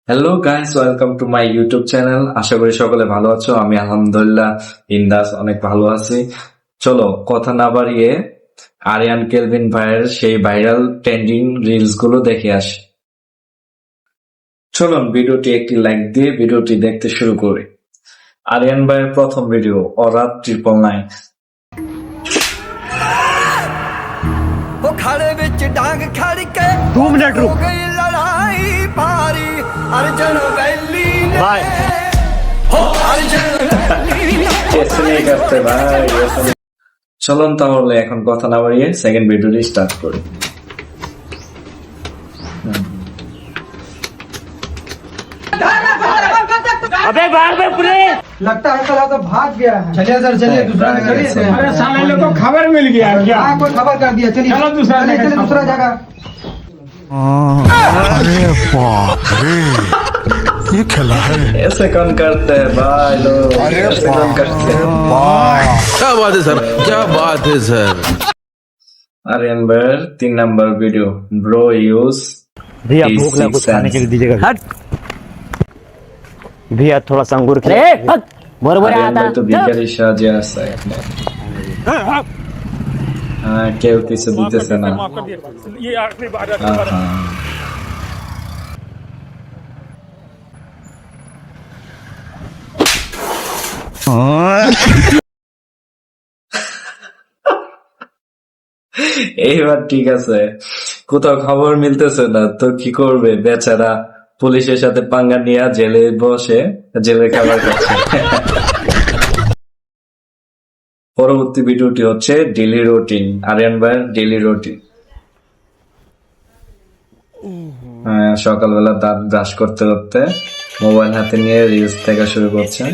Hello guys, welcome to my YouTube channel. আশা করি সকলে ভালো আছো। আমি আলহামদুলিল্লাহ ইন্দাস অনেক ভালো আছি। চলো কথা না বাড়িয়ে আরিয়ান কেলভিন ভাইয়ের সেই ভাইরাল ট্রেন্ডিং রিলস গুলো দেখে আসি। চলুন ভিডিওটি একটি লাইক দিয়ে ভিডিওটি দেখতে শুরু করি। আরিয়ান ভাইয়ের প্রথম ভিডিও অরাত 999। वो खड़े विच डांग खड़ के 2 मिनट रुक। हो गई लड़ाई भारी अर्जुन वैली ने बाय। हो अर्जुन वैली ने ऐसे नहीं करते भाई, ऐसे नहीं। চলুন তাহলে এখন কথা না বাড়িয়ে সেকেন্ড ভিডিওটি স্টার্ট করি। अबे बाहर में पुलिस। लगता है कल तो भाग गया है। चलिए सर, चलिए दूसरा जगह चलिए। अरे साले लोग को खबर मिल गया क्या? हाँ, कोई खबर कर दिया। चलिए चलो दूसरा चलिए, जगह चलिए दूसरा जगह। अरे बाप रे, ये खेला है। ऐसे कौन करते हैं भाई लोग, अरे ऐसे कौन करते हैं? क्या बात है सर, क्या बात है सर। आर्यन भाई 3 नंबर वीडियो ब्रो यूज भैया भूख लगा, कुछ खाने के लिए दीजिएगा। हट भैया, थोड़ा सा अंगूर खिला। बरोबर आर्यन भाई तो भिखारी সাজে আছে এখানে। হ্যাঁ, কেউ কিছু দিতেছে না। ये आखिरी बार আহা। এইবার ঠিক আছে, কোথাও খবর মিলতেছে না তো কি করবে বেচারা, পুলিশের সাথে পাঙ্গা নিয়ে জেলে বসে জেলের খাবার খাচ্ছে। পরবর্তী ভিডিওটি হচ্ছে ডেইলি রুটিন, আরিয়ান ভাইয়ের ডেইলি রুটিন। সকালবেলা দাঁত ব্রাশ করতে করতে মোবাইল হাতে নিয়ে রিলস দেখা শুরু করছে।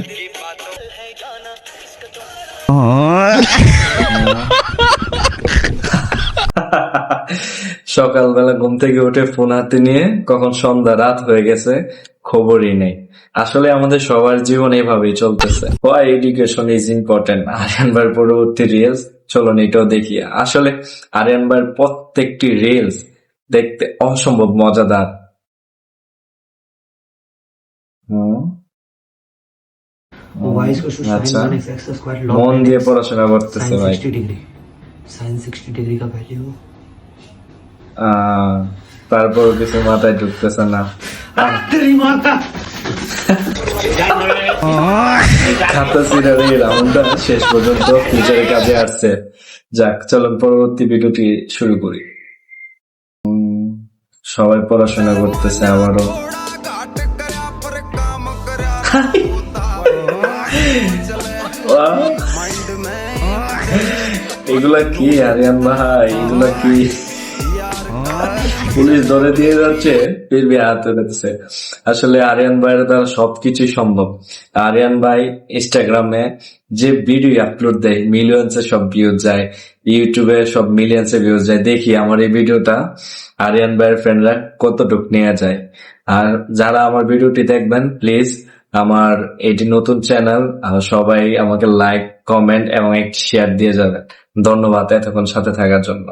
সকালবেলা ঘুম থেকে উঠে ফোন হাতে নিয়ে কখন সন্ধ্যা রাত হয়ে গেছে খবরই নেই। আসলে আমাদের সবার জীবন এভাবেই চলতেছে। Why education is important? Aryan ভাইয়ের পরবর্তী রিলস, চলুন এটাও দেখি। আসলে আরিয়ান ভাইয়ের প্রত্যেকটি রিলস দেখতে অসম্ভব মজাদার। वाइस को अच्छा, साइन एक्स स्क्वायर মন দিয়ে পড়াশোনা করতেছে ভাই। 60 डिग्री साइन 60 डिग्री का वैल्यू তারপর কিছু মাথায় ঢুকতেছে না। খাতা সিরার এই রাউন্ডটা শেষ পর্যন্ত ফিউচারের কাজে আসছে। যাক, চলুন পরবর্তী ভিডিওটি শুরু করি। সবাই পড়াশোনা করতেছে আবারও। घाट करया पर काम करया Wow! এগুলা কি আরিয়ান ভাই, এগুলা কি? পুলিশ ধরে দিয়ে যাচ্ছে, ফিরবি হাতে দিচ্ছে। আসলে আরিয়ান ভাইয়ের দ্বারা সবকিছুই সম্ভব। আরিয়ান ভাই ইনস্টাগ্রামে যে ভিডিও আপলোড দেয় মিলিয়ন্সে সব ভিউজ যায়, ইউটিউবে সব মিলিয়ন্সে ভিউজ যায়। দেখি আমার এই ভিডিওটা আরিয়ান ভাইয়ের ফ্রেন্ডরা কতটুকু নিয়ে যায়। আর যারা আমার ভিডিওটি দেখবেন প্লিজ, আমার এটি নতুন চ্যানেল, সবাই আমাকে লাইক, কমেন্ট এবং একটি শেয়ার দিয়ে যাবেন। ধন্যবাদ এতক্ষণ সাথে থাকার জন্য।